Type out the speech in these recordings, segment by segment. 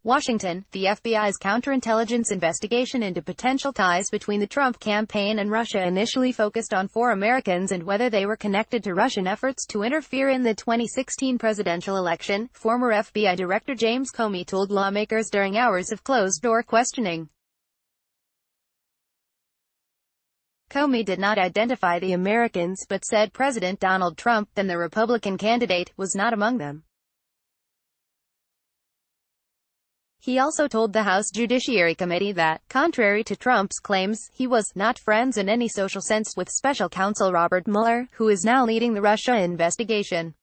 Washington, the FBI's counterintelligence investigation into potential ties between the Trump campaign and Russia initially focused on 4 Americans and whether they were connected to Russian efforts to interfere in the 2016 presidential election, former FBI Director James Comey told lawmakers during hours of closed-door questioning. Comey did not identify the Americans, but said President Donald Trump, then the Republican candidate, was not among them. He also told the House Judiciary Committee that, contrary to Trump's claims, he was not friends in any social sense with Special Counsel Robert Mueller, who is now leading the Russia investigation.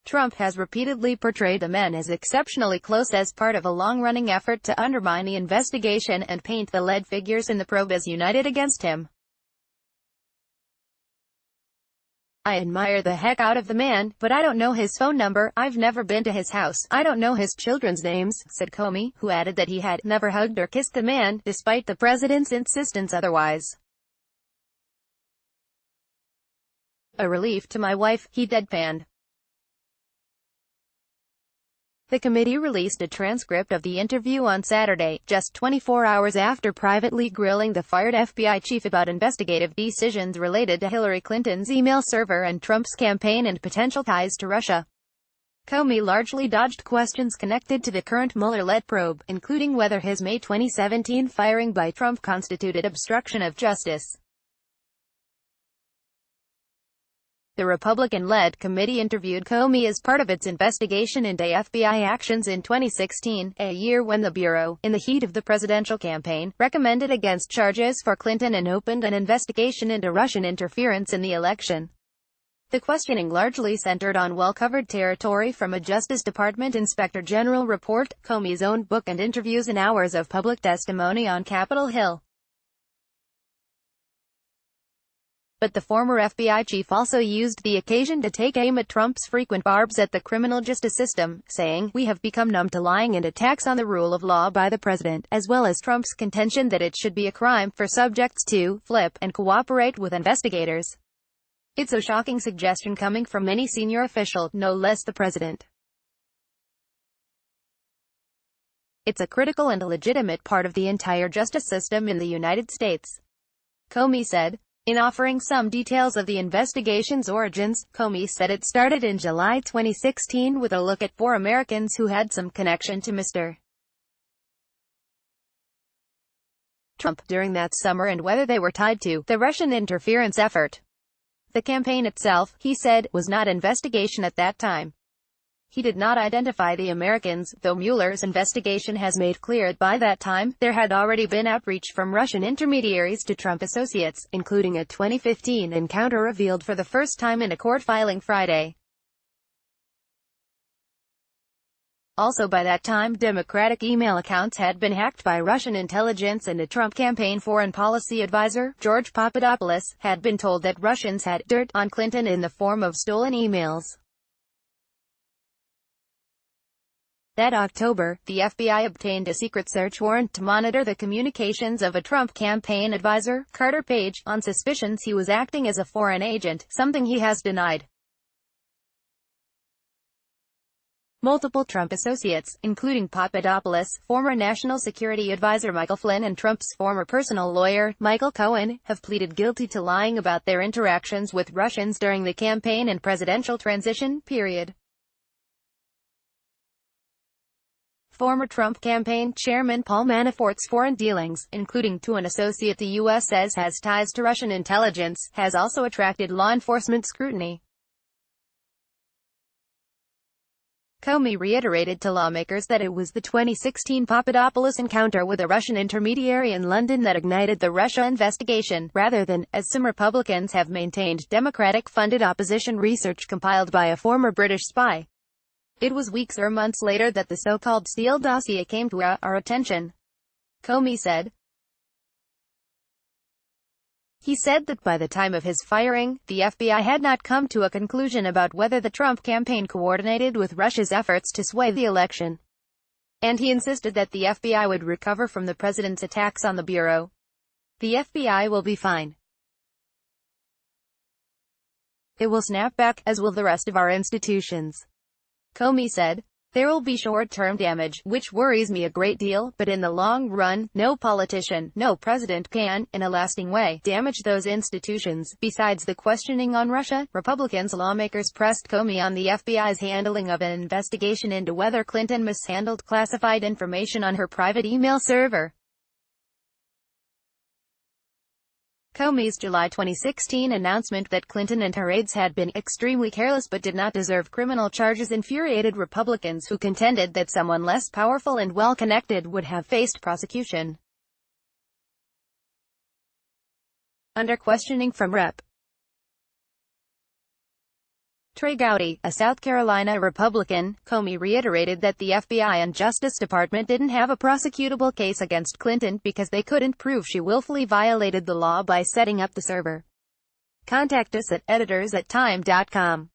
Trump has repeatedly portrayed the men as exceptionally close as part of a long-running effort to undermine the investigation and paint the lead figures in the probe as united against him. "I admire the heck out of the man, but I don't know his phone number, I've never been to his house, I don't know his children's names," said Comey, who added that he had never hugged or kissed the man, despite the president's insistence otherwise. "A relief to my wife," he deadpanned. The committee released a transcript of the interview on Saturday, just 24 hours after privately grilling the fired FBI chief about investigative decisions related to Hillary Clinton's email server and Trump's campaign and potential ties to Russia. Comey largely dodged questions connected to the current Mueller-led probe, including whether his May 2017 firing by Trump constituted obstruction of justice. The Republican-led committee interviewed Comey as part of its investigation into FBI actions in 2016, a year when the Bureau, in the heat of the presidential campaign, recommended against charges for Clinton and opened an investigation into Russian interference in the election. The questioning largely centered on well-covered territory from a Justice Department Inspector General report, Comey's own book and interviews and hours of public testimony on Capitol Hill. But the former FBI chief also used the occasion to take aim at Trump's frequent barbs at the criminal justice system, saying, "We have become numb to lying and attacks on the rule of law by the president," as well as Trump's contention that it should be a crime for subjects to flip and cooperate with investigators. "It's a shocking suggestion coming from any senior official, no less the president. It's a critical and legitimate part of the entire justice system in the United States," Comey said. In offering some details of the investigation's origins, Comey said it started in July 2016 with a look at 4 Americans who had some connection to Mr. Trump during that summer and whether they were tied to the Russian interference effort. The campaign itself, he said, was not investigation at that time. He did not identify the Americans, though Mueller's investigation has made clear that by that time, there had already been outreach from Russian intermediaries to Trump associates, including a 2015 encounter revealed for the first time in a court filing Friday. Also by that time, Democratic email accounts had been hacked by Russian intelligence and a Trump campaign foreign policy advisor, George Papadopoulos, had been told that Russians had dirt on Clinton in the form of stolen emails. That October, the FBI obtained a secret search warrant to monitor the communications of a Trump campaign advisor, Carter Page, on suspicions he was acting as a foreign agent, something he has denied. Multiple Trump associates, including Papadopoulos, former National Security Advisor Michael Flynn and Trump's former personal lawyer, Michael Cohen, have pleaded guilty to lying about their interactions with Russians during the campaign and presidential transition period. Former Trump campaign chairman Paul Manafort's foreign dealings, including to an associate the U.S. says has ties to Russian intelligence, has also attracted law enforcement scrutiny. Comey reiterated to lawmakers that it was the 2016 Papadopoulos encounter with a Russian intermediary in London that ignited the Russia investigation, rather than, as some Republicans have maintained, Democratic-funded opposition research compiled by a former British spy. It was weeks or months later that the so-called Steele dossier came to our attention, Comey said. He said that by the time of his firing, the FBI had not come to a conclusion about whether the Trump campaign coordinated with Russia's efforts to sway the election. And he insisted that the FBI would recover from the president's attacks on the Bureau. "The FBI will be fine. It will snap back, as will the rest of our institutions," Comey said. There will be short-term damage, which worries me a great deal, but in the long run, no politician, no president can, in a lasting way, damage those institutions. Besides the questioning on Russia, Republicans lawmakers pressed Comey on the FBI's handling of an investigation into whether Clinton mishandled classified information on her private email server. Comey's July 2016 announcement that Clinton and her aides had been extremely careless but did not deserve criminal charges infuriated Republicans who contended that someone less powerful and well-connected would have faced prosecution. Under questioning from Rep. Trey Gowdy, a South Carolina Republican, Comey reiterated that the FBI and Justice Department didn't have a prosecutable case against Clinton because they couldn't prove she willfully violated the law by setting up the server. Contact us at editors@time.com.